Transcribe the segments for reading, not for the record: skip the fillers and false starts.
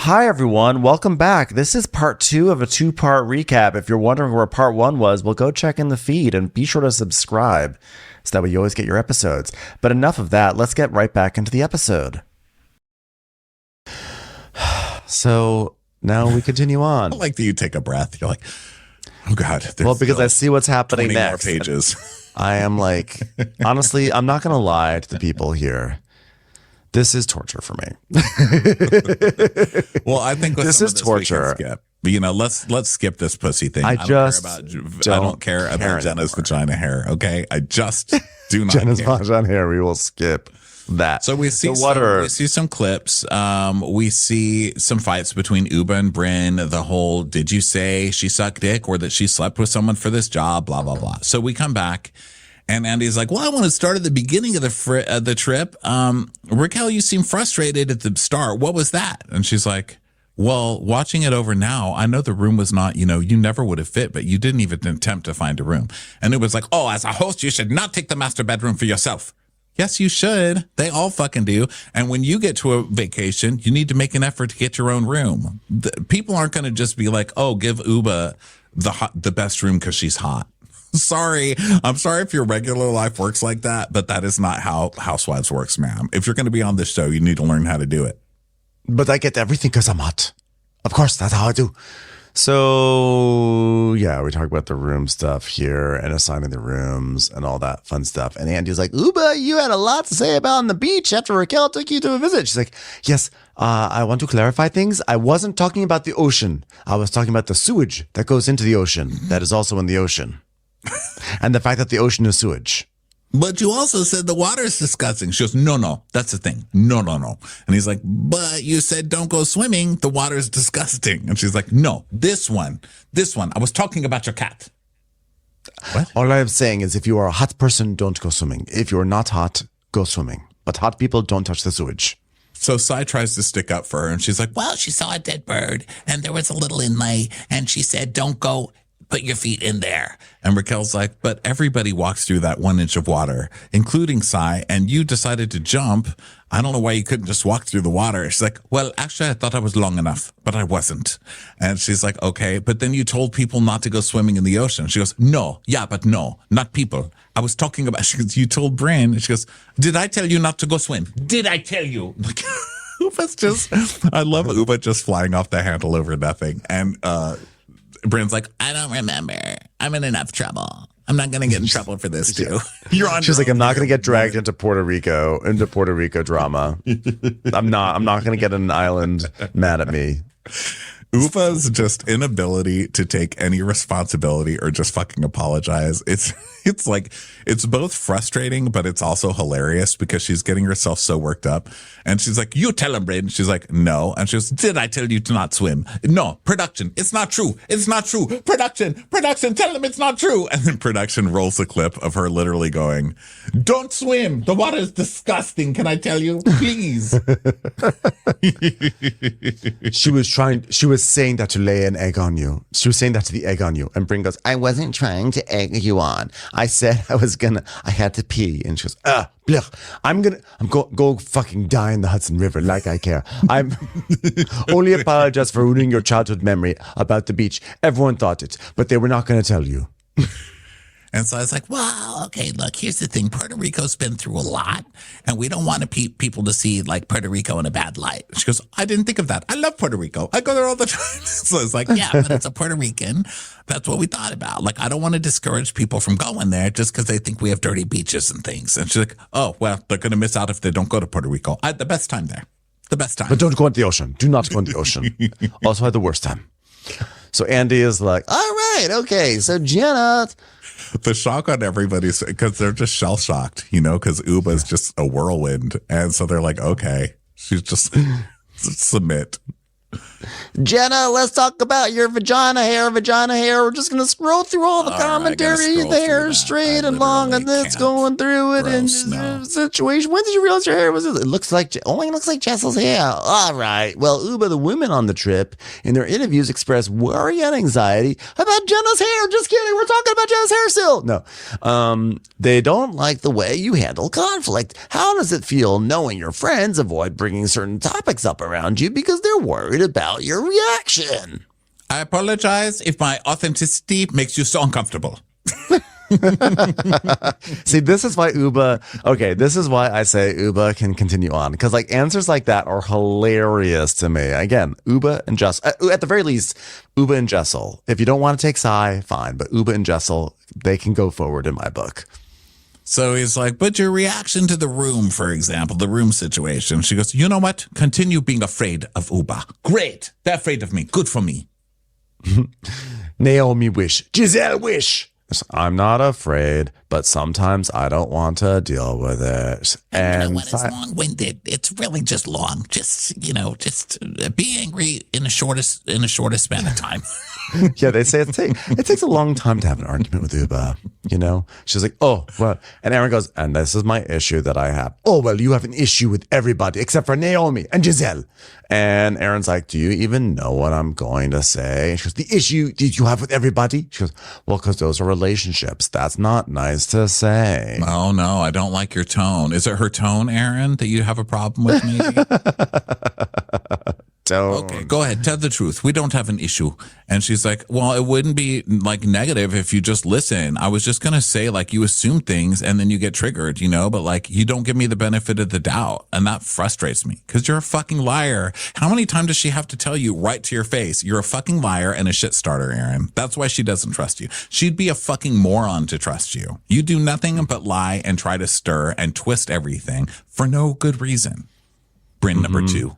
Hi, everyone. Welcome back. This is part 2 of a 2-part recap. If you're wondering where part 1 was, well, go check in the feed and be sure to subscribe so that way you always get your episodes. But enough of that. Let's get right back into the episode. So now we continue on. I like that you take a breath. You're like, oh, God. Well, because I see what's happening 20 next. more pages. I am like, honestly, I'm not going to lie to the people here. This is torture for me. Well, I think with this is torture. Skip. You know, let's skip this pussy thing. I don't care about Jenna's vagina hair. Okay, I just do not. Jenna's care. vagina hair. We will skip that. So we see some clips. We see some fights between Uba and Bryn. The whole, did you say she sucked dick or that she slept with someone for this job? Blah blah blah. So we come back. And Andy's like, well, I want to start at the beginning of the trip. Raquel, you seem frustrated at the start. What was that? And she's like, well, watching it over now, I know the room was not, you never would have fit, but you didn't even attempt to find a room. And it was like, oh, as a host, you should not take the master bedroom for yourself. Yes, you should. They all fucking do. And when you get to a vacation, you need to make an effort to get your own room. People aren't going to just be like, oh, give Uba the best room because she's hot. Sorry. I'm sorry if your regular life works like that, but that is not how Housewives works, ma'am. If you're going to be on this show, you need to learn how to do it. But I get everything because I'm hot. Of course, that's how I do. So, yeah, we talk about the room stuff here and assigning the rooms and all that fun stuff. And Andy's like, Uba, you had a lot to say about on the beach after Raquel took you to a visit. She's like, yes, I want to clarify things. I wasn't talking about the ocean. I was talking about the sewage that goes into the ocean that is also in the ocean. And the fact that the ocean is sewage. But you also said the water is disgusting. She goes, no, that's the thing. No. And he's like, but you said don't go swimming. The water is disgusting. And she's like, no, this one. I was talking about your cat. What? All I'm saying is if you are a hot person, don't go swimming. If you're not hot, go swimming. But hot people don't touch the sewage. So Sai tries to stick up for her and she's like, well, she saw a dead bird and there was a little inlay and she said, don't go. Put your feet in there. And Raquel's like, but everybody walks through that 1 inch of water, including Sai, and you decided to jump. I don't know why you couldn't just walk through the water. She's like, well, actually, I thought I was long enough, but I wasn't. And she's like, okay, but then you told people not to go swimming in the ocean. She goes, no, not people. I was talking about, she goes, you told Bryn. She goes, did I tell you not to go swim? Did I tell you? Like, Uba's just, I love Uba just flying off the handle over nothing. And, Bryn's like, I don't remember. I'm in enough trouble. I'm not going to get in trouble for this too. She's like, I'm not going to get dragged into Puerto Rico drama. I'm not going to get an island mad at me. Uva's just inability to take any responsibility or just fucking apologize. It's like, it's both frustrating, but it's also hilarious because she's getting herself so worked up. And she's like, you tell him, Brayden. She's like, no. And she goes, did I tell you to not swim? No, production. It's not true. It's not true. Production, tell them it's not true. And then production rolls a clip of her literally going, don't swim. The water is disgusting. Can I tell you? Please. She was saying that to lay an egg on you. She was saying that to the egg on you. And Bryn goes, I wasn't trying to egg you on. I said I had to pee. And she goes, blech. I'm go fucking die in the Hudson River like I care. I'm only apologize for ruining your childhood memory about the beach. Everyone thought it, but they were not going to tell you. And so I was like, well, okay, look, here's the thing. Puerto Rico's been through a lot, and we don't want people to see, like, Puerto Rico in a bad light. She goes, I didn't think of that. I love Puerto Rico. I go there all the time. So it's like, yeah, but it's a Puerto Rican. That's what we thought about. Like, I don't want to discourage people from going there just because they think we have dirty beaches and things. And she's like, oh, well, they're going to miss out if they don't go to Puerto Rico. I had the best time there. The best time. But don't go into the ocean. Do not go into the ocean. Also had the worst time. So Andy is like, all right, okay, so Jenna... The shock on everybody's because they're just shell shocked, because Uba's just a whirlwind. And so they're like, okay, she's just submit. Jenna, let's talk about your vagina hair. We're just going to scroll through all the commentary. The hair is straight and long, and it's going through it in this situation. When did you realize your hair was? It looks like Jessel's hair. All right. Well, Ubah, the women on the trip in their interviews expressed worry and anxiety about Jenna's hair. Just kidding. We're talking about Jenna's hair still. No. They don't like the way you handle conflict. How does it feel knowing your friends avoid bringing certain topics up around you because they're worried about your reaction? I apologize if my authenticity makes you so uncomfortable. See, this is why this is why I say Ubah can continue on. Because answers like that are hilarious to me. Again, Ubah and Jessel, at the very least, Ubah and Jessel. If you don't want to take Sai, fine. But Ubah and Jessel, they can go forward in my book. So he's like, but your reaction to the room, for example, the room situation. She goes, you know what? Continue being afraid of Ubah. Great. They're afraid of me. Good for me. Naomi wish. Giselle wish. I'm not afraid, but sometimes I don't want to deal with it. And you know what? It's long-winded. It's really just long. Just be angry in the shortest span of time. Yeah, they say it takes a long time to have an argument with Ubah. She's like, oh, well, and Aaron goes, and this is my issue that I have. Oh, well, you have an issue with everybody except for Naomi and Giselle. And Aaron's like, do you even know what I'm going to say? She goes, the issue did you have with everybody? She goes, well, because those are relationships. That's not nice to say. Oh, no, I don't like your tone. Is it her tone, Aaron, that you have a problem with maybe? Okay, go ahead. Tell the truth. We don't have an issue. And she's like, well, it wouldn't be negative if you just listen. I was just going to say you assume things and then you get triggered, but you don't give me the benefit of the doubt. And that frustrates me because you're a fucking liar. How many times does she have to tell you right to your face? You're a fucking liar and a shit starter, Aaron. That's why she doesn't trust you. She'd be a fucking moron to trust you. You do nothing but lie and try to stir and twist everything for no good reason. Bryn number two.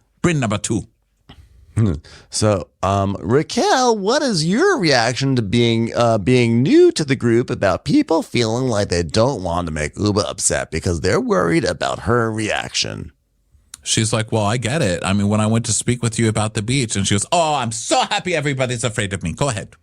So, Raquel, what is your reaction to being new to the group about people feeling like they don't want to make Ubah upset because they're worried about her reaction? She's like, well, I get it. I mean, when I went to speak with you about the beach, and she goes, oh, I'm so happy everybody's afraid of me. Go ahead,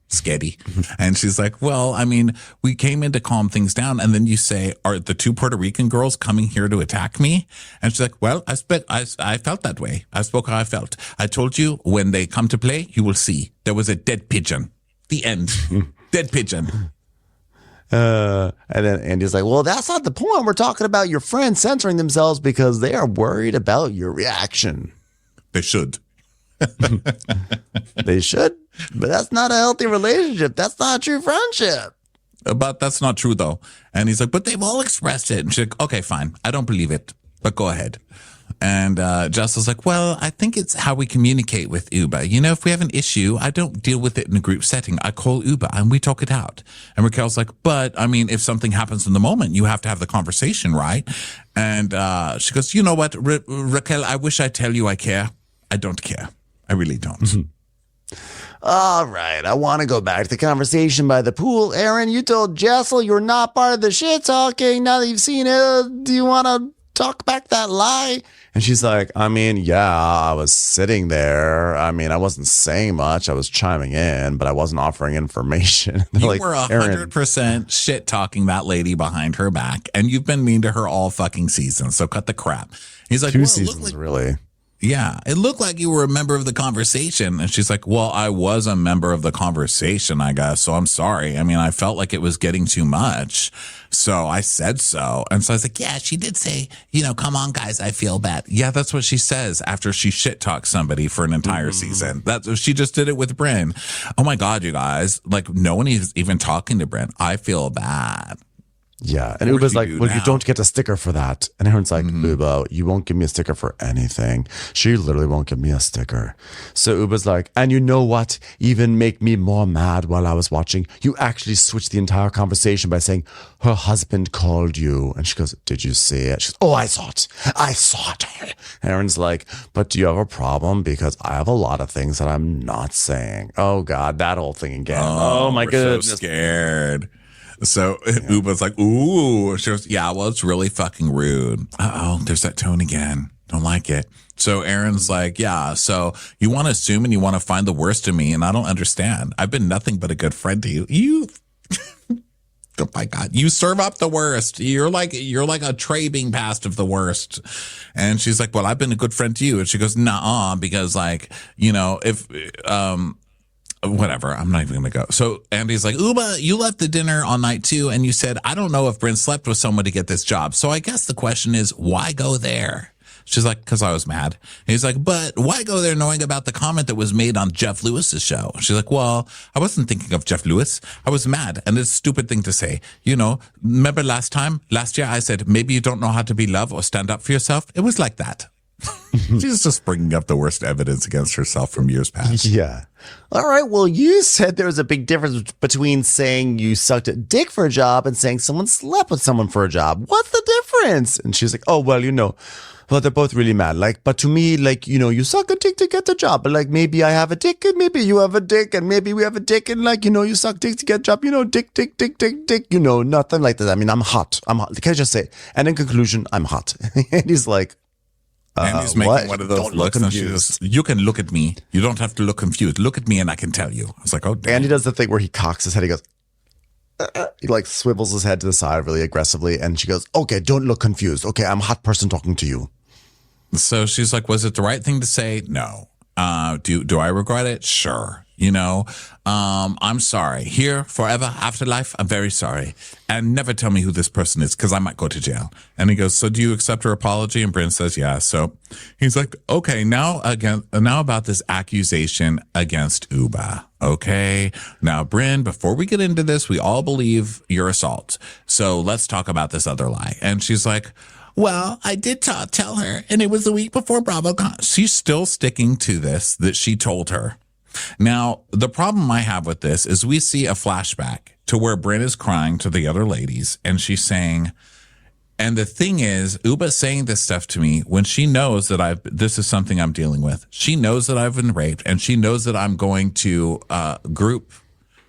scaredy. And she's like, well, I mean, we came in to calm things down. And then you say, are the two Puerto Rican girls coming here to attack me? And she's like, well, I felt that way. I spoke how I felt. I told you when they come to play, you will see. There was a dead pigeon. The end. Dead pigeon. And then Andy's like, well, that's not the point. We're talking about your friends censoring themselves because they are worried about your reaction. They should. They should, but that's not a healthy relationship. That's not a true friendship. But that's not true, though. And he's like, but they've all expressed it. And she's like, okay, fine. I don't believe it, but go ahead. And Jessel's like, well, I think it's how we communicate with Ubah. If we have an issue, I don't deal with it in a group setting. I call Ubah and we talk it out. And Raquel's like, but I mean, if something happens in the moment, you have to have the conversation, right? And she goes, you know what, Raquel, I wish I'd tell you I care. I don't care. I really don't. All right, I want to go back to the conversation by the pool. Aaron, you told Jessel you're not part of the shit talking. Now that you've seen it, do you want to talk back that lie? And she's like, I mean, yeah, I was sitting there. I mean, I wasn't saying much. I was chiming in, but I wasn't offering information. You were 100% shit talking that lady behind her back, and you've been mean to her all fucking season. So cut the crap. He's like, two seasons, really. Yeah, it looked like you were a member of the conversation. And she's like, well, I was a member of the conversation, I guess. So I'm sorry. I mean, I felt like it was getting too much. So I said so. And so I was like, yeah, she did say, come on, guys, I feel bad. Yeah, that's what she says after she shit talks somebody for an entire season. She just did it with Bryn. Oh my God, you guys. No one is even talking to Bryn. I feel bad. Yeah, and Ubah's like, well, you don't get a sticker for that. And everyone's like, Ubah, you won't give me a sticker for anything. She literally won't give me a sticker. So Ubah's like, and you know what? Even make me more mad while I was watching. You actually switched the entire conversation by saying, her husband called you. And she goes, did you see it? She goes, oh, I saw it. I saw it. And Aaron's like, but do you have a problem? Because I have a lot of things that I'm not saying. Oh, God, that whole thing again. Oh my goodness. So scared. So Uba's like, ooh. She goes, yeah, well, it's really fucking rude. Uh-oh, there's that tone again. Don't like it. So Aaron's like, yeah, so you want to assume and you want to find the worst in me, and I don't understand. I've been nothing but a good friend to you. You, oh my God, you serve up the worst. You're like a tray being passed of the worst. And she's like, well, I've been a good friend to you. And she goes, nah, because like, if, whatever, I'm not even gonna go. So Andy's like, Uba, you left the dinner on night 2 and you said, I don't know if Bryn slept with someone to get this job. So I guess the question is, why go there? She's like, because I was mad. And he's like, but why go there knowing about the comment that was made on Jeff Lewis's show? She's like, well, I wasn't thinking of Jeff Lewis. I was mad. And it's a stupid thing to say. Remember last year, I said, maybe you don't know how to be loved or stand up for yourself. It was like that. She's just bringing up the worst evidence against herself from years past. Yeah. All right. Well, you said there was a big difference between saying you sucked a dick for a job and saying someone slept with someone for a job. What's the difference? And she's like, oh, well, well, they're both really mad. Like, but to me, like, you suck a dick to get the job. But like, maybe I have a dick and maybe you have a dick and maybe we have a dick and like, you suck dick to get a job, dick, nothing like that. I mean, I'm hot. Can I just say? And in conclusion, I'm hot. And he's like, and he's making one of those looks and she goes, you can look at me. You don't have to look confused. Look at me and I can tell you. I was like, oh, damn. And he does the thing where he cocks his head. He goes, he like swivels his head to the side really aggressively. And she goes, okay, don't look confused. Okay, I'm a hot person talking to you. So she's like, was it the right thing to say? No. Do I regret it? Sure. I'm sorry. Here, forever, afterlife, I'm very sorry. And never tell me who this person is because I might go to jail. And he goes, so do you accept her apology? And Bryn says, yeah. So he's like, okay, now about this accusation against Uba. Okay. Now, Bryn, before we get into this, we all believe your assault. So let's talk about this other lie. And she's like, well, I did tell her, and it was the week before BravoCon. She's still sticking to this, that she told her. Now, the problem I have with this is we see a flashback to where Bryn is crying to the other ladies, and she's saying, and the thing is, Uba's saying this stuff to me when she knows that this is something I'm dealing with. She knows that I've been raped, and she knows that I'm going to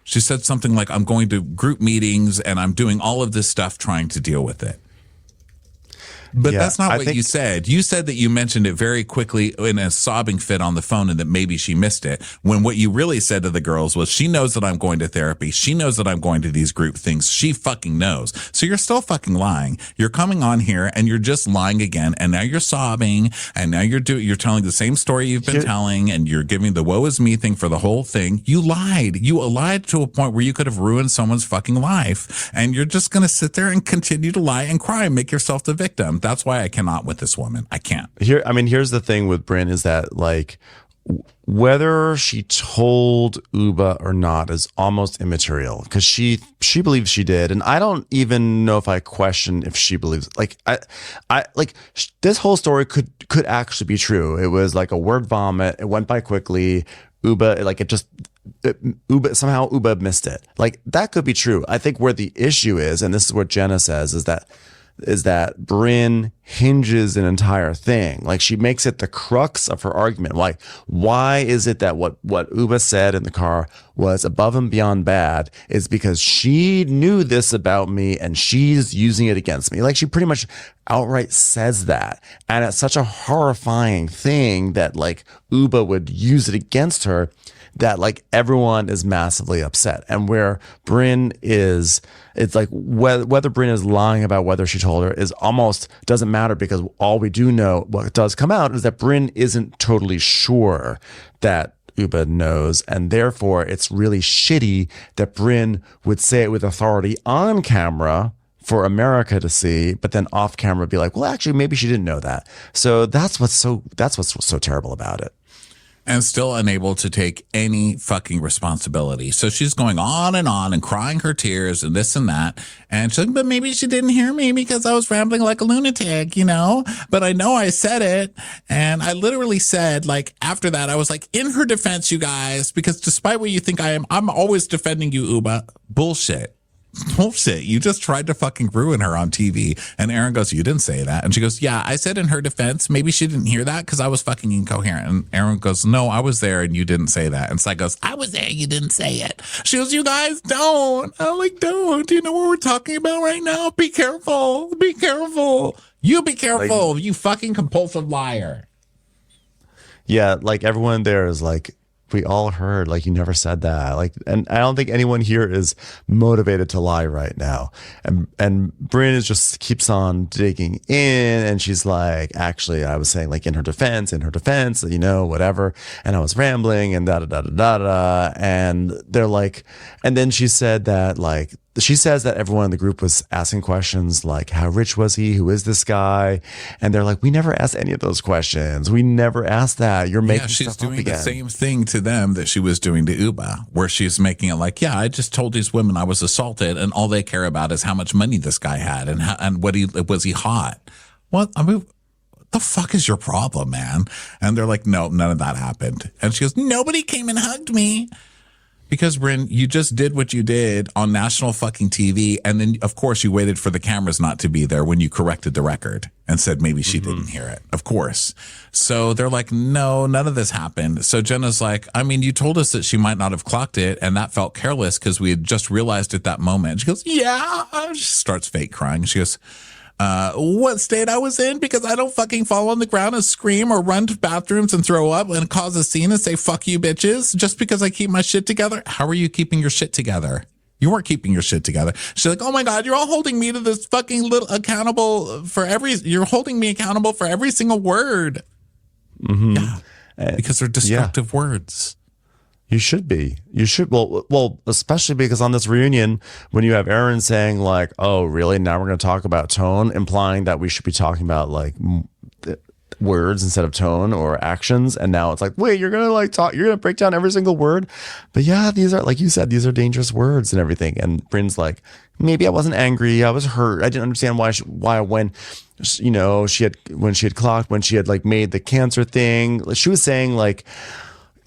she said something like, I'm going to group meetings, and I'm doing all of this stuff trying to deal with it. But yeah, that's not what you said. You said that you mentioned it very quickly in a sobbing fit on the phone and that maybe she missed it. When what you really said to the girls was, she knows that I'm going to therapy. She knows that I'm going to these group things. She fucking knows. So you're still fucking lying. You're coming on here and you're just lying again. And now you're sobbing. And now you're telling the same story you've been telling. And you're giving the woe is me thing for the whole thing. You lied. You lied to a point where you could have ruined someone's fucking life. And you're just going to sit there and continue to lie and cry and make yourself the victim. That's why I cannot with this woman. I can't. Here's the thing with Bryn is that like whether she told Uba or not is almost immaterial because she believes she did, and I don't even know if I question if she believes. Like this whole story could actually be true. It was like a word vomit. It went by quickly. Uba somehow Uba missed it. Like that could be true. I think where the issue is, and this is what Jenna says, is that Bryn hinges an entire thing. Like she makes it the crux of her argument. Like, why is it that what Uba said in the car was above and beyond bad is because she knew this about me and she's using it against me. Like she pretty much outright says that. And it's such a horrifying thing that like Uba would use it against her that like everyone is massively upset. And where Bryn is, it's like whether Bryn is lying about whether she told her is almost doesn't matter because all we do know, what does come out is that Bryn isn't totally sure that Uba knows. And therefore it's really shitty that Bryn would say it with authority on camera for America to see, but then off camera be like, well, actually, maybe she didn't know that. So that's what's so terrible about it. And still unable to take any fucking responsibility. So she's going on and crying her tears and this and that. And she's like, but maybe she didn't hear me because I was rambling like a lunatic, But I know I said it. And I literally said, like, after that, I was like, in her defense, you guys, because despite what you think I am, I'm always defending you, Uba. Bullshit. bullshit. You just tried to fucking ruin her on TV. And Aaron goes, you didn't say that. And she goes, yeah, I said in her defense, maybe she didn't hear that because I was fucking incoherent. And Aaron goes, no, I was there and you didn't say that. And Sai goes, I was there, you didn't say it. She goes, you guys don't. I'm like, don't. Do you know what we're talking about right now? Be careful. Be careful. You be careful, like, you fucking compulsive liar. Yeah, like everyone there is like, we all heard, like, you never said that. Like, and I don't think anyone here is motivated to lie right now. And Bryn is just keeps on digging in, and she's like, actually, I was saying, like, in her defense, you know, whatever. And I was rambling and da da da da da da. And they're like, and then she said that, like, she says that everyone in the group was asking questions like, how rich was he? Who is this guy? And they're like, we never asked any of those questions. We never asked that. You're making she's stuff doing up again. The same thing to them that she was doing to Ubah, where she's making it like, yeah, I just told these women I was assaulted, and all they care about is how much money this guy had and what was he hot? What? I mean, what the fuck is your problem, man? And they're like, no, none of that happened. And she goes, nobody came and hugged me. Because, Bryn, you just did what you did on national fucking TV. And then, of course, you waited for the cameras not to be there when you corrected the record and said maybe she didn't hear it. Of course. So they're like, no, none of this happened. So Jenna's like, I mean, you told us that she might not have clocked it. And that felt careless because we had just realized at that moment. She goes, yeah. She starts fake crying. She goes, what state I was in, because I don't fucking fall on the ground and scream or run to bathrooms and throw up and cause a scene and say, fuck you bitches, just because I keep my shit together. How are you keeping your shit together? You weren't keeping your shit together. She's like, oh my God, you're all holding me to this fucking little you're holding me accountable for every single word. Mm-hmm. Yeah. Because they're destructive words. You should be. You should. Well, especially because on this reunion, when you have Aaron saying like, "Oh, really? Now we're going to talk about tone," implying that we should be talking about like words instead of tone or actions. And now it's like, wait, you're going to like talk. You're going to break down every single word. But yeah, these are, like you said, these are dangerous words and everything. And Bryn's like, maybe I wasn't angry. I was hurt. I didn't understand why when, you know, when she had clocked, when she had like made the cancer thing. She was saying like,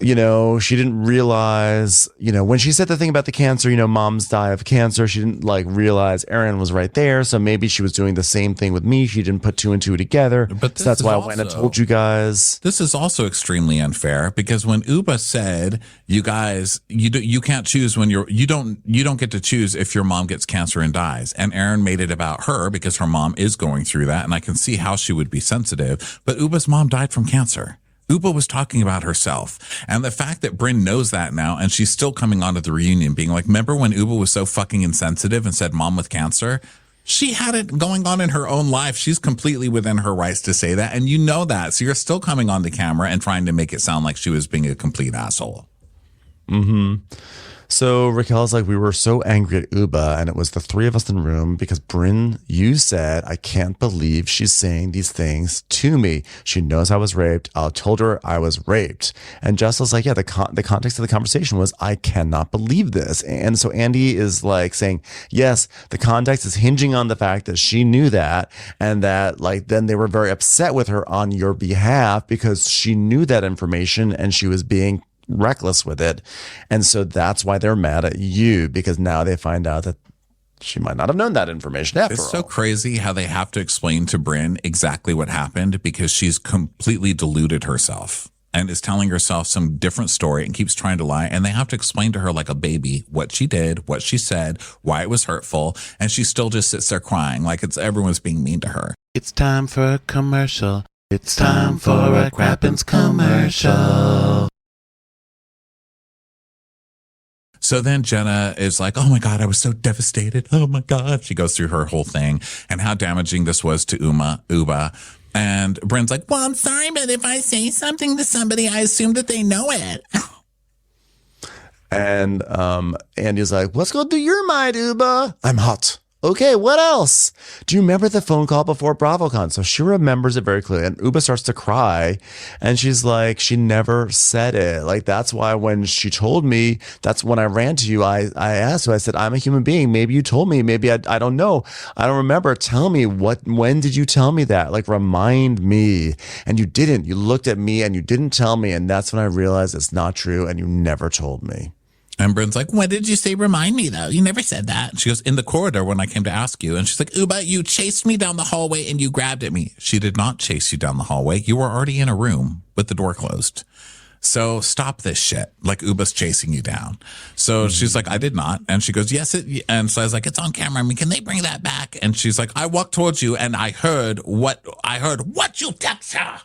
you know, she didn't realize, you know, when she said the thing about the cancer, you know, moms die of cancer, she didn't like realize Aaron was right there. So maybe she was doing the same thing with me. She didn't put two and two together. But so that's why I went and told you guys. This is also extremely unfair because when Ubah said, you guys, you can't choose when you don't get to choose if your mom gets cancer and dies. And Aaron made it about her because her mom is going through that. And I can see how she would be sensitive. But Ubah's mom died from cancer. Ubah was talking about herself. And the fact that Bryn knows that now and she's still coming onto the reunion being like, remember when Ubah was so fucking insensitive and said mom with cancer? She had it going on in her own life. She's completely within her rights to say that. And you know that. So you're still coming on the camera and trying to make it sound like she was being a complete asshole. Mm-hmm. So Raquel's like, we were so angry at Ubah, and it was the three of us in the room because Bryn, you said, I can't believe she's saying these things to me. She knows I was raped. I told her I was raped. And Jess was like, yeah, the context of the conversation was, I cannot believe this. And so Andy is like saying, yes, the context is hinging on the fact that she knew that, and that like then they were very upset with her on your behalf because she knew that information and she was being reckless with it. And so that's why they're mad at you, because now they find out that she might not have known that information after all. It's so crazy how they have to explain to Bryn exactly what happened because she's completely deluded herself and is telling herself some different story and keeps trying to lie. And they have to explain to her like a baby what she did, what she said, why it was hurtful. And she still just sits there crying like everyone's being mean to her. It's time for a commercial. It's time for a Crappens commercial. So then Jenna is like, oh my God, I was so devastated. Oh my God. She goes through her whole thing and how damaging this was to Ubah. And Bryn's like, well, I'm sorry, but if I say something to somebody, I assume that they know it. And Andy's like, what's going through your mind, Ubah? I'm hot. Okay, what else? Do you remember the phone call before BravoCon? So she remembers it very clearly. And Ubah starts to cry. And she's like, she never said it. Like, that's why when she told me, that's when I ran to you. I asked you, I said, I'm a human being. Maybe you told me. Maybe I don't know. I don't remember. Tell me when did you tell me that? Like, remind me. And you didn't. You looked at me and you didn't tell me. And that's when I realized it's not true. And you never told me. And Bryn's like, when did you say remind me, though? You never said that. And she goes, in the corridor when I came to ask you. And she's like, Ubah, you chased me down the hallway and you grabbed at me. She did not chase you down the hallway. You were already in a room with the door closed. So stop this shit. Like Ubah's chasing you down. So she's like, I did not. And she goes, yes. And so I was like, it's on camera. I mean, can they bring that back? And she's like, I walked towards you and I heard what you text her.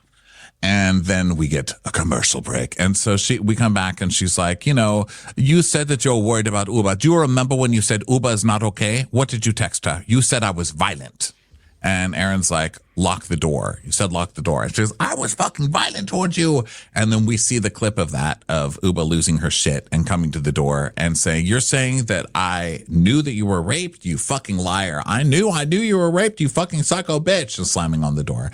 And then we get a commercial break. And so we come back and she's like, you said that you're worried about Ubah. Do you remember when you said Ubah is not okay? What did you text her? You said I was violent. And Aaron's like, lock the door. You said lock the door. And she goes, I was fucking violent towards you. And then we see the clip of that, of Ubah losing her shit and coming to the door and saying, you're saying that I knew that you were raped? You fucking liar. I knew you were raped, you fucking psycho bitch. And slamming on the door.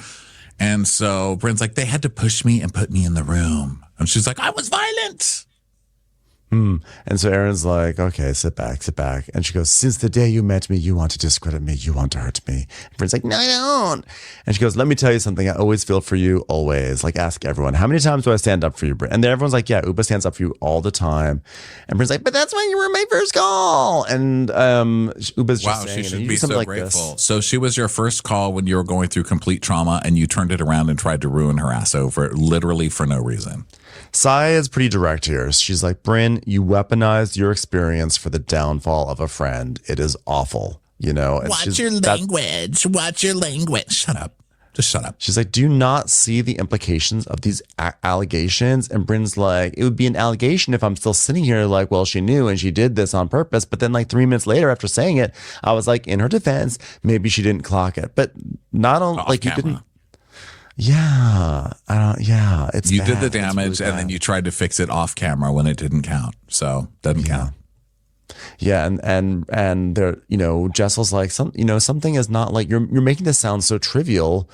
And so Bryn's like, they had to push me and put me in the room. And she's like, I was violent. And so Aaron's like, okay, sit back. And she goes, since the day you met me, you want to discredit me. You want to hurt me. And Bryn's like, no, I don't. And she goes, let me tell you something. I always feel for you, always. Like, ask everyone, how many times do I stand up for you, Bryn? And then everyone's like, yeah, Ubah stands up for you all the time. And Bryn's like, but that's when you were my first call. And Ubah's just saying, she should be so grateful. So she was your first call when you were going through complete trauma and you turned it around and tried to ruin her ass over, literally for no reason. Sai is pretty direct here. She's like, Bryn, you weaponized your experience for the downfall of a friend. It is awful, And Watch your language. Watch your language. Shut up. Just shut up. She's like, do you not see the implications of these allegations? And Bryn's like, it would be an allegation if I'm still sitting here like, well, she knew and she did this on purpose. But then like 3 minutes later after saying it, I was like, in her defense, maybe she didn't clock it. But not on like camera. You didn't. Yeah, it's you bad. did the damage really and then you tried to fix it off camera when it didn't count. So doesn't count. Yeah, and there, Jessel's like, something is not like you're making this sound so trivial.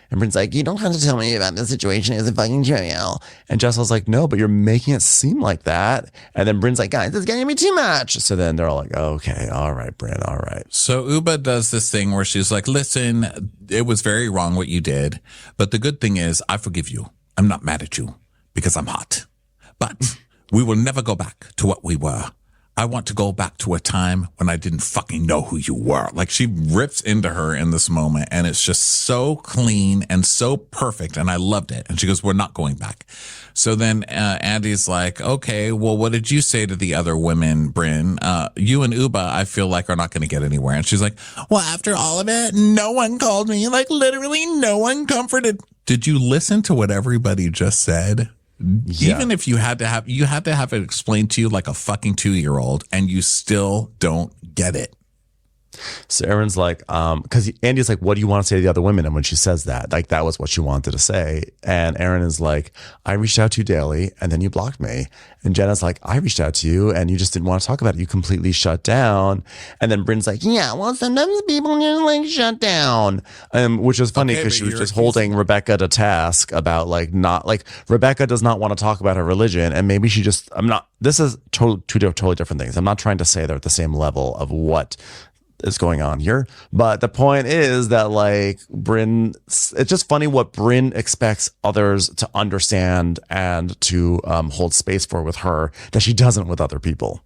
And Bryn's like, you don't have to tell me about this situation. It's fucking trivial. And Jessel's like, no, but you're making it seem like that. And then Bryn's like, guys, it's getting to be too much. So then they're all like, okay, all right, Bryn, all right. So Ubah does this thing where she's like, listen, it was very wrong what you did. But the good thing is I forgive you. I'm not mad at you because I'm hot. But we will never go back to what we were. I want to go back to a time when I didn't fucking know who you were. Like she rips into her in this moment and it's just so clean and so perfect. And I loved it. And she goes, we're not going back. So then Andy's like, okay, well, what did you say to the other women, Bryn? You and Ubah, I feel like are not going to get anywhere. And she's like, well, after all of it, no one called me. Like literally no one comforted. Did you listen to what everybody just said? Yeah. Even if you had to have it explained to you like a fucking 2-year-old and you still don't get it. So Aaron's like, because Andy's like, what do you want to say to the other women? And when she says that, like that was what she wanted to say. And Aaron is like, I reached out to you daily and then you blocked me. And Jenna's like, I reached out to you and you just didn't want to talk about it. You completely shut down. And then Bryn's like, yeah, well, sometimes people just like shut down. Which is funny because she was just holding Rebecca to task about like not like Rebecca does not want to talk about her religion. And maybe she just, this is two totally different things. I'm not trying to say they're at the same level of what is going on here, but the point is that like Bryn, it's just funny what Bryn expects others to understand and to hold space for with her that she doesn't with other people.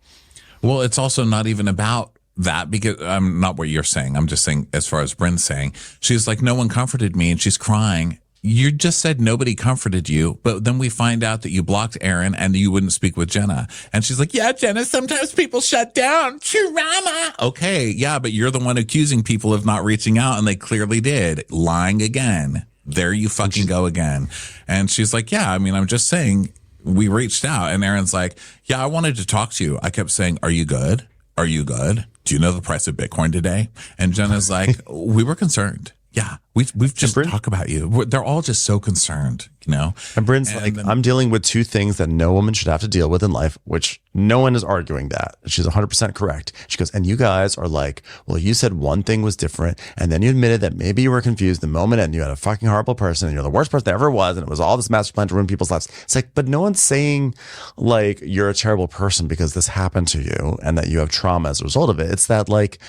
Well, it's also not even about that because not what you're saying. I'm just saying as far as Bryn's saying, she's like, no one comforted me and she's crying. You just said nobody comforted you, but then we find out that you blocked Aaron and you wouldn't speak with Jenna. And she's like, yeah, Jenna, sometimes people shut down. Trauma. Okay, yeah, but you're the one accusing people of not reaching out, and they clearly did. Lying again. There you fucking go again. And she's like, yeah, I mean, I'm just saying we reached out. And Aaron's like, yeah, I wanted to talk to you. I kept saying, are you good? Are you good? Do you know the price of Bitcoin today? And Jenna's like, we were concerned. Yeah, we've just talked about you. They're all just so concerned, And Bryn's like, I'm dealing with two things that no woman should have to deal with in life, which no one is arguing that. She's 100% correct. She goes, and you guys are like, well, you said one thing was different. And then you admitted that maybe you were confused the moment and you had a fucking horrible person and you're the worst person that ever was. And it was all this master plan to ruin people's lives. It's like, but no one's saying like you're a terrible person because this happened to you and that you have trauma as a result of it. It's that like,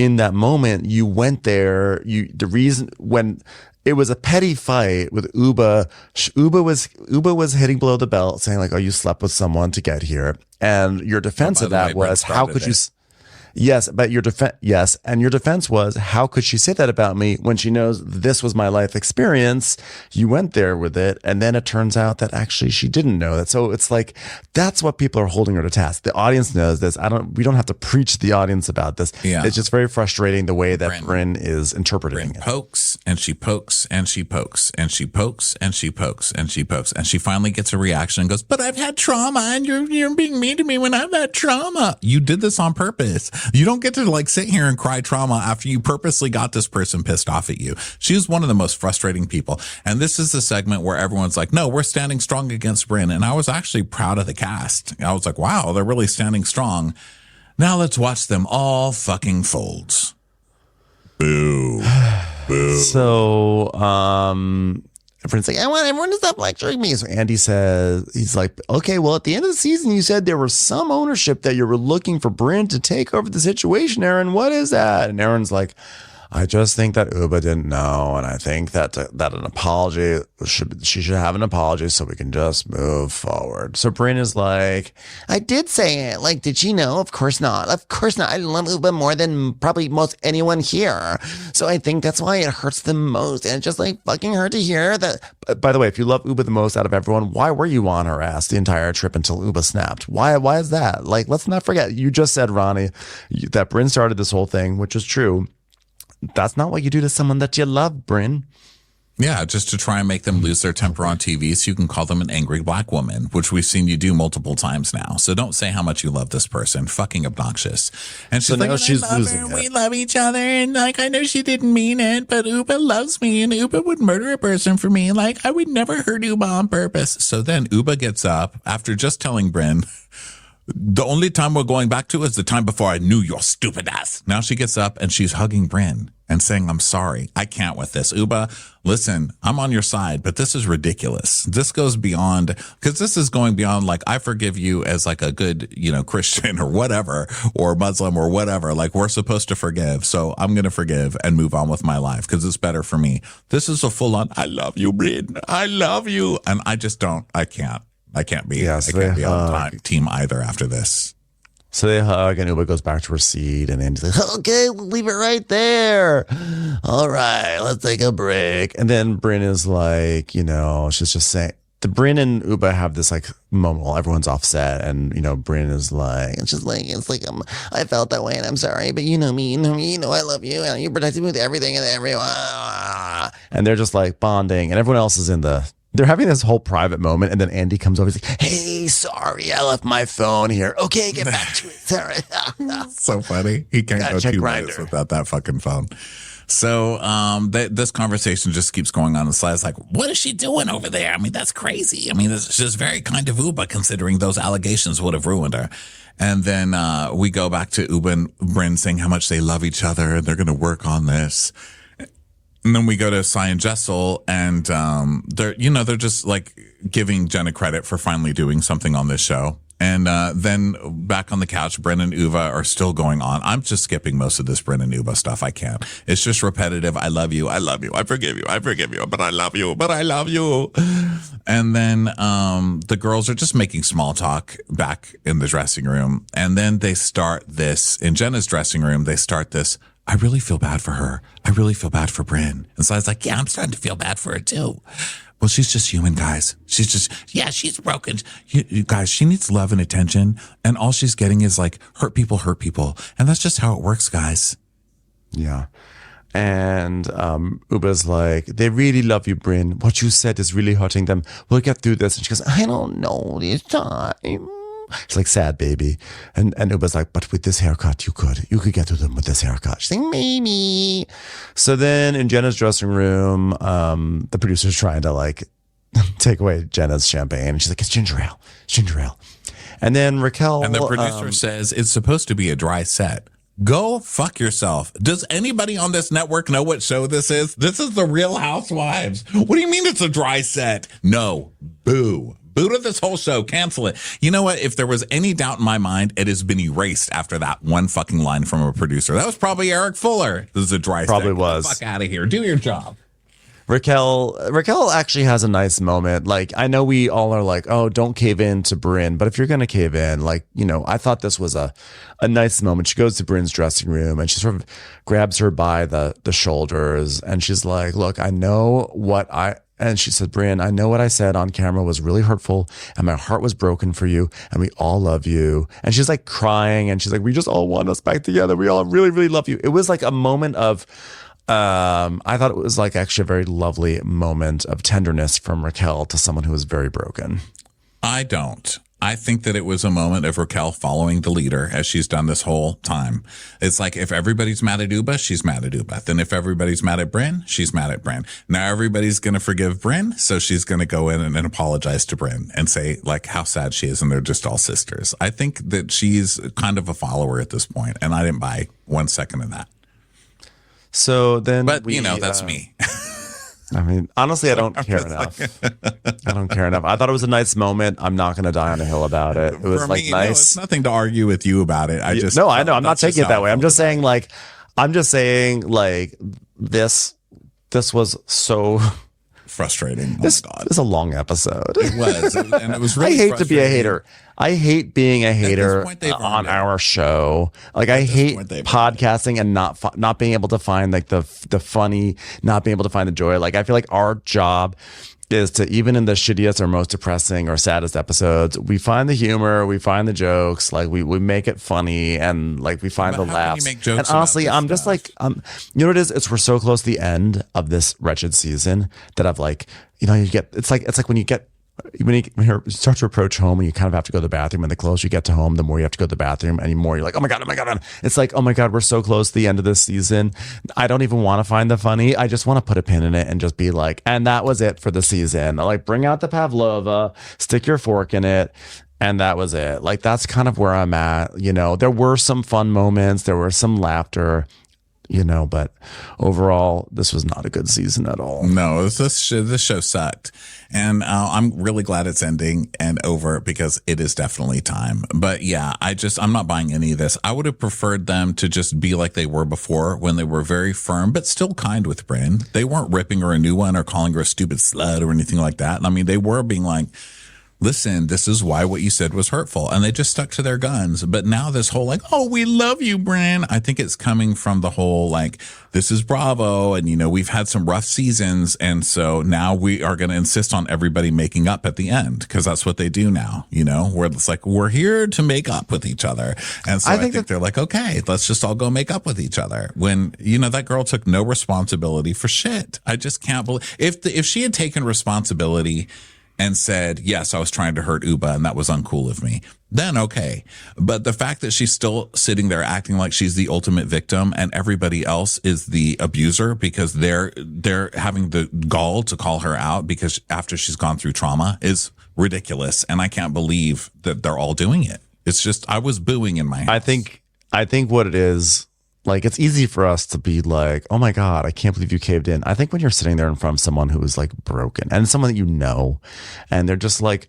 in that moment, you went there. The reason when it was a petty fight with Uba, Uba was hitting below the belt, saying like, "Oh, you slept with someone to get here," and your defense of that was, "How could you?" Yes, but your defense was, how could she say that about me when she knows this was my life experience? You went there with it, and then it turns out that actually she didn't know that. So it's like, that's what people are holding her to task. The audience knows this. We don't have to preach to the audience about this. Yeah. It's just very frustrating the way that Bryn is interpreting it. Pokes and she pokes and she pokes and she pokes and she pokes and she pokes, and she finally gets a reaction and goes, "But I've had trauma, and you're being mean to me when I've had trauma." You did this on purpose. You don't get to like sit here and cry trauma after you purposely got this person pissed off at you. She's one of the most frustrating people. And this is the segment where everyone's like, "No, we're standing strong against Bryn." And I was actually proud of the cast. I was like, wow, they're really standing strong. Now let's watch them all fucking fold. Boo. Boo. So, everyone's like, "I want everyone to stop lecturing me." So Andy says, he's like, "Okay, well, at the end of the season, you said there was some ownership that you were looking for Bryn to take over the situation, Aaron. What is that?" And Aaron's like, "I just think that Uba didn't know, and I think that an apology she should have an apology so we can just move forward." So Bryn is like, "I did say it. Like, did she know? Of course not. Of course not. I love Uba more than probably most anyone here. So I think that's why it hurts the most, and it just like fucking hurt to hear that." By the way, if you love Uba the most out of everyone, why were you on her ass the entire trip until Uba snapped? Why is that? Like, let's not forget. You just said, Ronnie, that Bryn started this whole thing, which is true. That's not what you do to someone that you love, Bryn. Yeah, just to try and make them lose their temper on TV so you can call them an angry black woman, which we've seen you do multiple times now. So don't say how much you love this person. Fucking obnoxious. And she's like, she's I love losing her. it. We love each other. And like, I know she didn't mean it, but Uba loves me, and Uba would murder a person for me. Like, I would never hurt Uba on purpose. So then Uba gets up after just telling Bryn, "The only time we're going back to is the time before I knew your stupid ass." Now she gets up and she's hugging Bryn and saying, "I'm sorry. I can't with this. Uba, listen, I'm on your side, but this is ridiculous. This goes beyond, because this is going beyond like, I forgive you as like a good, Christian or whatever, or Muslim or whatever. Like, we're supposed to forgive. So I'm going to forgive and move on with my life because it's better for me. This is a full on, I love you, Bryn. I love you." And I can't be on team either after this. So they hug, and Uba goes back to her seat, and Andy's like, "Okay, we'll leave it right there. All right, let's take a break." And then Bryn is like, she's just saying, the Bryn and Uba have this like moment while everyone's offset, and Bryn is like, it's just like, I felt that way, and I'm sorry, but you know me, I love you, and you protect me with everything and everyone. And they're just like bonding, and everyone else is they're having this whole private moment, and then Andy comes over. He's like, "Hey, sorry, I left my phone here. Okay, get back to it. Sorry." So funny. He can't go 2 minutes without that fucking phone. So this conversation just keeps going on. And Sly's like, "What is she doing over there? I mean, that's crazy. I mean, this is just very kind of Uba, considering those allegations would have ruined her." And then we go back to Uba and Bryn saying how much they love each other and they're going to work on this. And then we go to Cy and Jessel, and they're just like giving Jenna credit for finally doing something on this show. And then back on the couch, Bryn and Uva are still going on. I'm just skipping most of this Bryn and Uva stuff. I can't. It's just repetitive. I love you. I love you. I forgive you. I forgive you. But I love you. But I love you. And then the girls are just making small talk back in the dressing room. And then they start this in Jenna's dressing room. They start this, "I really feel bad for her. I really feel bad for Bryn." And so I was like, "Yeah, I'm starting to feel bad for her too." "Well, she's just human, guys. She's broken. You guys, she needs love and attention. And all she's getting is like hurt people. And that's just how it works, guys." Yeah. And Uba's like, "They really love you, Bryn. What you said is really hurting them. We'll get through this." And she goes, "I don't know this time." She's like, "Sad baby." And Uba's like, "But with this haircut, you could get to them with this haircut." She's like, "Maybe." So then in Jenna's dressing room, the producer's trying to like take away Jenna's champagne. And she's like, "It's ginger ale. And then Raquel. And the producer says, "It's supposed to be a dry set." Go fuck yourself. Does anybody on this network know what show this is? This is the Real Housewives. What do you mean it's a dry set? No. Boo. Boot of this whole show. Cancel it. You know what? If there was any doubt in my mind, it has been erased after that one fucking line from a producer. That was probably Eric Fuller. This is a dry Probably stick. was. Get the fuck out of here. Do your job. Raquel actually has a nice moment. Like, I know we all are like, oh, don't cave in to Brynn, but if you're going to cave in, like, you know, I thought this was a nice moment. She goes to Brynn's dressing room and she sort of grabs her by the shoulders and she's like, look, and she said, Brynn, I know what I said on camera was really hurtful and my heart was broken for you and we all love you. And she's like crying and she's like, we just all want us back together. We all really, really love you. It was like a moment of, I thought it was like actually a very lovely moment of tenderness from Raquel to someone who was very broken. I don't. I think that it was a moment of Raquel following the leader as she's done this whole time. It's like if everybody's mad at Ubah, she's mad at Ubah. Then if everybody's mad at Brynn, she's mad at Brynn. Now everybody's going to forgive Brynn, so she's going to go in and apologize to Brynn and say like how sad she is and they're just all sisters. I think that she's kind of a follower at this point, and I didn't buy 1 second of that. So then, but you know, that's me. I mean, honestly, I don't care enough. I don't care enough. I thought it was a nice moment. I'm not going to die on a hill about it. It was like nice. No, it's nothing to argue with you about it. I just I know. I'm not taking it that way. I'm just saying like this was so frustrating. This is a long episode. It was, and it was really I hate to be a hater. I hate being a hater on our show. Like I hate podcasting and not being able to find like the funny, not being able to find the joy. Like I feel like our job is to, even in the shittiest or most depressing or saddest episodes, we find the humor, we find the jokes, like we make it funny and like we find the laughs. And honestly, I'm just like, you know what it is? We're so close to the end of this wretched season that I've like, you know, it's like when you start to approach home and you kind of have to go to the bathroom, and the closer you get to home, the more you have to go to the bathroom, and the more you're like, oh my God. It's like, oh my God, we're so close to the end of this season. I don't even want to find the funny. I just want to put a pin in it and just be like, and that was it for the season. Like, bring out the Pavlova, stick your fork in it. And that was it. Like, that's kind of where I'm at. You know, there were some fun moments. There was some laughter. You know, but overall, this was not a good season at all. No, this show sucked. And I'm really glad it's ending and over because it is definitely time. But yeah, I'm not buying any of this. I would have preferred them to just be like they were before, when they were very firm, but still kind with Brynn. They weren't ripping her a new one or calling her a stupid slut or anything like that. I mean, they were being like, listen, this is why what you said was hurtful. And they just stuck to their guns. But now this whole like, oh, we love you, Brynn. I think it's coming from the whole like, this is Bravo. And, you know, we've had some rough seasons. And so now we are going to insist on everybody making up at the end, because that's what they do now, you know, where it's like, we're here to make up with each other. And so I think they're like, okay, let's just all go make up with each other. When, you know, that girl took no responsibility for shit. I just can't believe if she had taken responsibility and said, yes, I was trying to hurt Ubah and that was uncool of me, then okay. But the fact that she's still sitting there acting like she's the ultimate victim and everybody else is the abuser because they're having the gall to call her out because after she's gone through trauma is ridiculous. And I can't believe that they're all doing it. It's just, I was booing in my house. I think what it is, like, it's easy for us to be like, oh my God, I can't believe you caved in. I think when you're sitting there in front of someone who is like broken and someone that you know, and they're just like,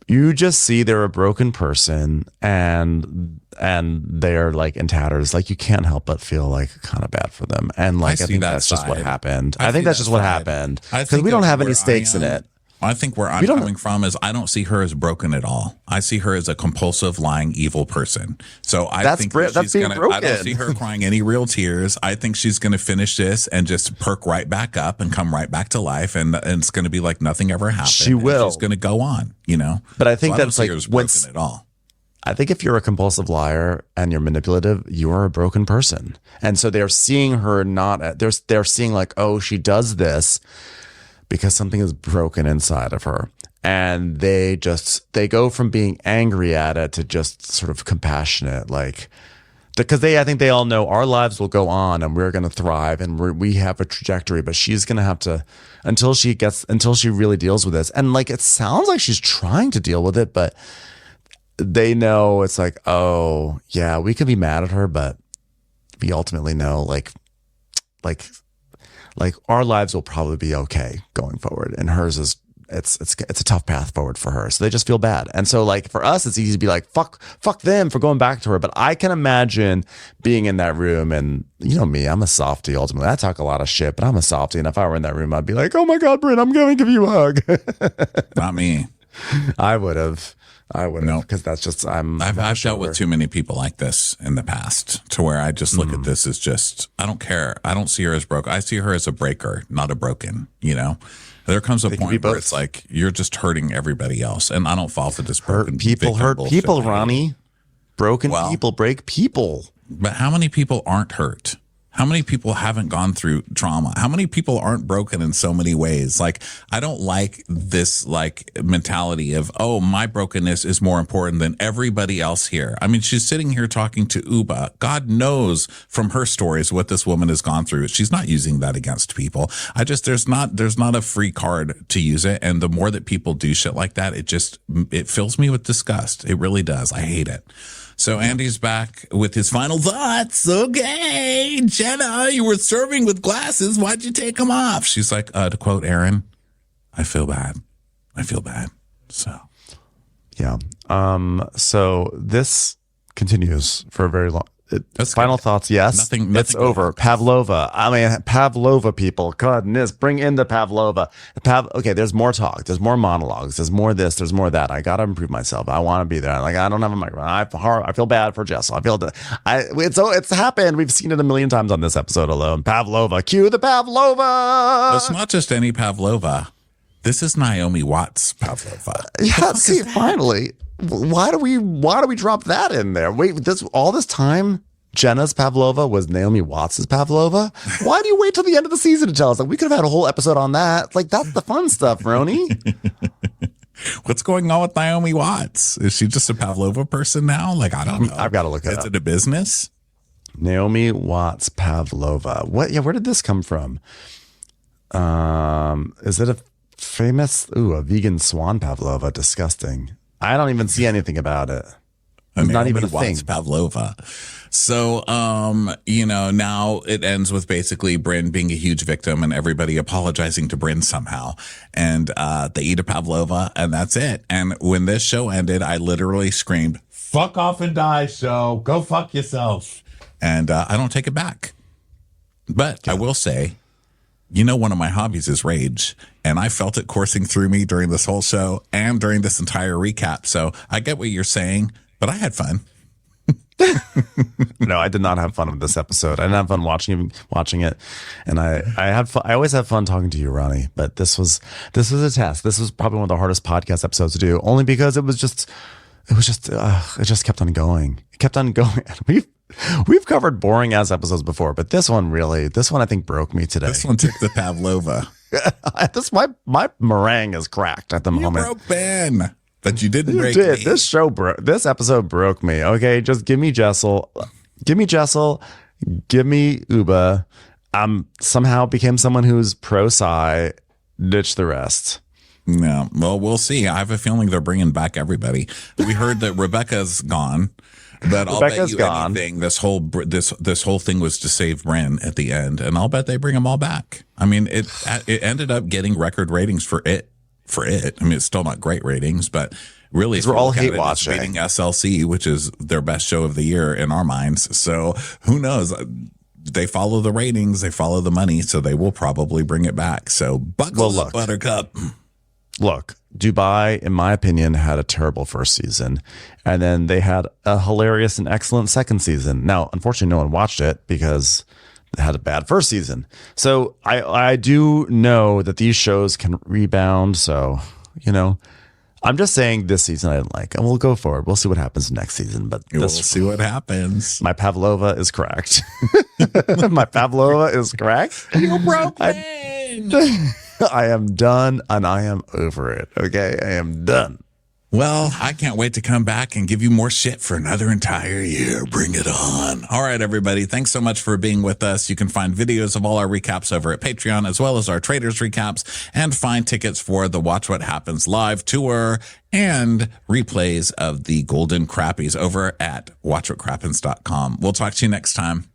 you just see they're a broken person and they're like in tatters, like you can't help but feel like kind of bad for them. And like, I think that's just what happened. I think that's just what happened because we don't have any stakes in it. I think where I'm coming from is I don't see her as broken at all. I see her as a compulsive, lying, evil person. So I think she's gonna. I don't see her crying any real tears. I think she's going to finish this and just perk right back up and come right back to life, and it's going to be like nothing ever happened. She will. She's going to go on, you know. But I think that's like broken at all. I think if you're a compulsive liar and you're manipulative, you are a broken person, and so they're seeing her they're seeing like, oh, she does this because something is broken inside of her. And they go from being angry at it to just sort of compassionate, like, because I think they all know our lives will go on and we're going to thrive and we have a trajectory, but she's going to have to, until she really deals with this. And like, it sounds like she's trying to deal with it, but they know it's like, oh yeah, we could be mad at her, but we ultimately know like our lives will probably be okay going forward, and hers is it's a tough path forward for her. So they just feel bad. And so like for us, it's easy to be like, fuck them for going back to her. But I can imagine being in that room, and you know me, I'm a softie ultimately. I talk a lot of shit, but I'm a softie. And if I were in that room, I'd be like, oh my God, Bryn, I'm going to give you a hug. Not me. I would have, because that's just, I've dealt with too many people like this in the past to where I just look at this as just, I don't care. I don't see her as broke. I see her as a breaker, not a broken, you know? There comes a point where it's like, you're just hurting everybody else. And I don't fall for this broken people hurt people, Ronnie. Broken people break people. But how many people aren't hurt? How many people haven't gone through trauma? How many people aren't broken in so many ways? Like, I don't like this like mentality of, oh, my brokenness is more important than everybody else here. I mean, she's sitting here talking to Ovah. God knows from her stories what this woman has gone through. She's not using that against people. There's not a free card to use it. And the more that people do shit like that, it fills me with disgust. It really does. I hate it. So Andy's back with his final thoughts. Okay, Jenna, you were serving with glasses. Why'd you take them off? She's like, to quote Aaron, I feel bad. So. Yeah. So this continues for a very long. Final thoughts, yes. Nothing it's over. Pavlova. I mean, Pavlova, people. Goodness, bring in the Pavlova. Okay, there's more talk. There's more monologues. There's more this. There's more that. I gotta improve myself. I want to be there. Like, I don't have a microphone. I feel bad for Jessel. It's happened. We've seen it a million times on this episode alone. Pavlova. Cue the Pavlova. It's not just any Pavlova. This is Naomi Watts Pavlova. Yeah. See, finally. Why do we drop that in there? Wait, all this time, Jenna's Pavlova was Naomi Watts' Pavlova? Why do you wait till the end of the season to tell us? Like, we could have had a whole episode on that. Like, that's the fun stuff, RHONY. What's going on with Naomi Watts? Is she just a Pavlova person now? Like, I don't know. I've got to look it up. Is it a business? Naomi Watts Pavlova. What? Yeah, where did this come from? Is it a famous? A vegan swan Pavlova. Disgusting. I don't even see anything about it. It's not even a thing. Pavlova. So, now it ends with basically Bryn being a huge victim and everybody apologizing to Bryn somehow. And they eat a Pavlova and that's it. And when this show ended, I literally screamed, "Fuck off and die, show. Go fuck yourself." And I don't take it back. But I will say, one of my hobbies is rage, and I felt it coursing through me during this whole show and during this entire recap. So I get what you're saying, but I had fun. No, I did not have fun with this episode. I didn't have fun watching it, and I had fun. I always have fun talking to you, Ronnie. But this was a test. This was probably one of the hardest podcast episodes to do, only because it just kept on going. It kept on going. We've covered boring ass episodes before, but this one I think broke me today. This one took the Pavlova. My meringue is cracked at the moment. You broke Ben, but you didn't break me. This episode broke me. Okay, just give me Jessel, give me Ovah. Somehow became someone who's pro Psy. Ditch the rest. No, well, we'll see. I have a feeling they're bringing back everybody. We heard that Rebecca's gone. But I'll bet you anything, this whole thing was to save Bryn at the end, and I'll bet they bring them all back. I mean, it ended up getting record ratings for it. I mean, it's still not great ratings, but really, we're all hate watching. Beating SLC, which is their best show of the year in our minds. So who knows? They follow the ratings, they follow the money, so they will probably bring it back. So buckle up, Buttercup. Look, Dubai, in my opinion, had a terrible first season, and then they had a hilarious and excellent second season. Now, unfortunately, no one watched it because they had a bad first season. So I do know that these shows can rebound. So, I'm just saying this season I didn't like, and we'll go forward. We'll see what happens next season. But we'll see what happens. My Pavlova is cracked. My Pavlova is cracked. You broke I am done, and I am over it. Okay, I am done. Well, I can't wait to come back and give you more shit for another entire year. Bring it on. All right, everybody. Thanks so much for being with us. You can find videos of all our recaps over at Patreon, as well as our Traders recaps, and find tickets for the Watch What Happens live tour and replays of the Golden Crappies over at watchwhatcrappens.com. We'll talk to you next time.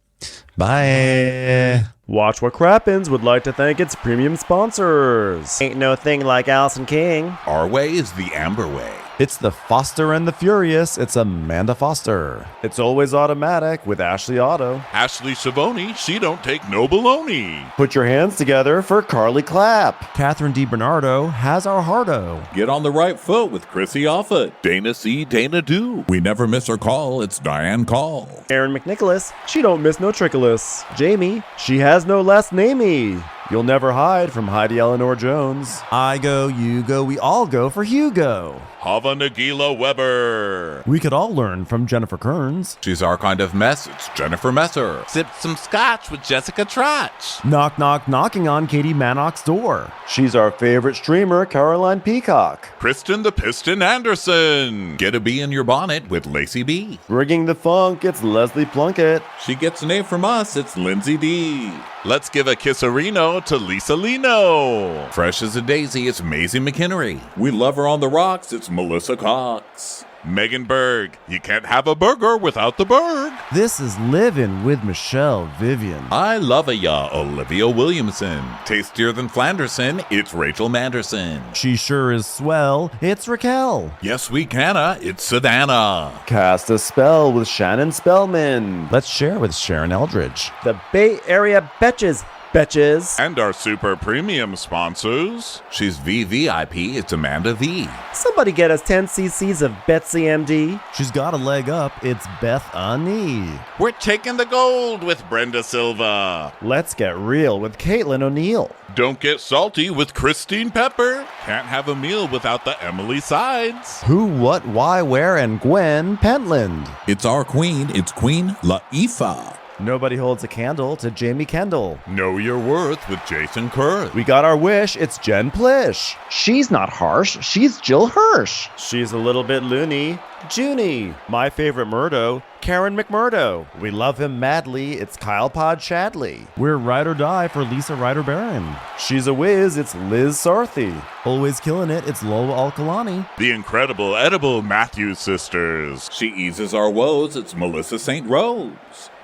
Bye. Watch what Crappens would like to thank its premium sponsors. Ain't no thing like Allison King. Our way is the Amber way. It's the Foster and the Furious. It's Amanda Foster. It's always automatic with Ashley Auto. Ashley Savoni, she don't take no baloney. Put your hands together for Carly Clapp. Catherine DiBernardo has our hardo. Get on the right foot with Chrissy Offutt. Dana C. Dana Do. We never miss her call. It's Diane Call. Erin McNicholas, she don't miss no trickolas. Jamie, she has no last namey. You'll never hide from Heidi Eleanor Jones. I go, you go, we all go for Hugo. Hava Nagila Weber. We could all learn from Jennifer Kearns. She's our kind of mess. It's Jennifer Messer. Sip some scotch with Jessica Trotch. Knock, knock, knocking on Katie Mannock's door. She's our favorite streamer, Caroline Peacock. Kristen the Piston Anderson. Get a bee in your bonnet with Lacey B. Bringing the funk, it's Leslie Plunkett. She gets a name from us. It's Lindsay D. Let's give a kisserino to Lisa Lino. Fresh as a daisy, it's Maisie McHenry. We love her on the rocks. It's Melissa Cox. Megan Berg. You can't have a burger without the Berg. This is Livin' with Michelle Vivian. I love ya, Olivia Williamson. Tastier than Flanderson, it's Rachel Manderson. She sure is swell, it's Raquel. Yes, we canna, it's Savannah. Cast a spell with Shannon Spellman. Let's share with Sharon Eldridge. The Bay Area Betches. Betches. And our super premium sponsors. She's VVIP, it's Amanda V. Somebody get us 10 cc's of Betsy MD. She's got a leg up, it's Beth Ani. We're taking the gold with Brenda Silva. Let's get real with Caitlin O'Neill. Don't get salty with Christine Pepper. Can't have a meal without the Emily Sides. Who, what, why, where, and Gwen Pentland. It's our queen, it's Queen Laifah. Nobody holds a candle to Jamie Kendall. Know your worth with Jason Kurth. We got our wish, it's Jen Plish. She's not harsh, she's Jill Hirsch. She's a little bit loony. Junie. My favorite Murdo, Karen McMurdo. We love him madly, it's Kyle Pod Shadley. We're ride or die for Lisa Ryder Barron. She's a whiz, it's Liz Sarthy. Always killing it, it's Lola Alkalani. The incredible edible Matthews sisters. She eases our woes, it's Melissa St. Rose.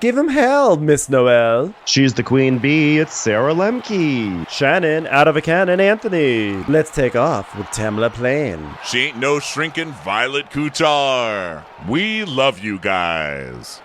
Give him hell, Miss Noel. She's the queen bee, it's Sarah Lemke. Shannon, out of a cannon, Anthony. Let's take off with Tamla Plain. She ain't no shrinking Violet Kuchar. We love you guys.